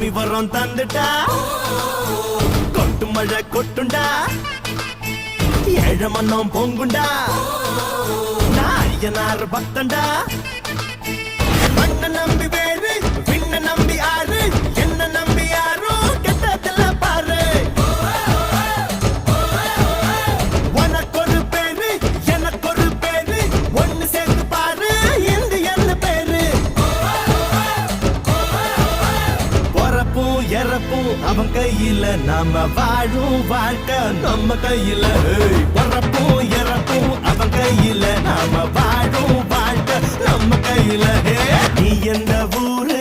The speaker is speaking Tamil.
சாமி வரம் தந்துட்டா கொட்டு மழை கொட்டுண்டா ஏழ மன்னம் பொங்குண்டா நான் ஐயனார் பக்தண்டா மண்ண நம்பி வேறு விண்ண நம்பி ஆறு என்ன நம்பி யாரோ கெட்டதில்ல பாரு உனக்கு ஒரு பேரு எனக்கு ஒரு பேரு ஒன்னு சேர்த்து பாரு இந்த என்ன பேரு பொறப்பும் இறப்பும் அவன் கையில நாம வாழும் வாழ்க்கை நம்ம கையில பொறப்பும் இறப்பும் அவன் கையில நாம வாழும் வாழ்க்கை நம்ம கையில நீ எந்த ஊரு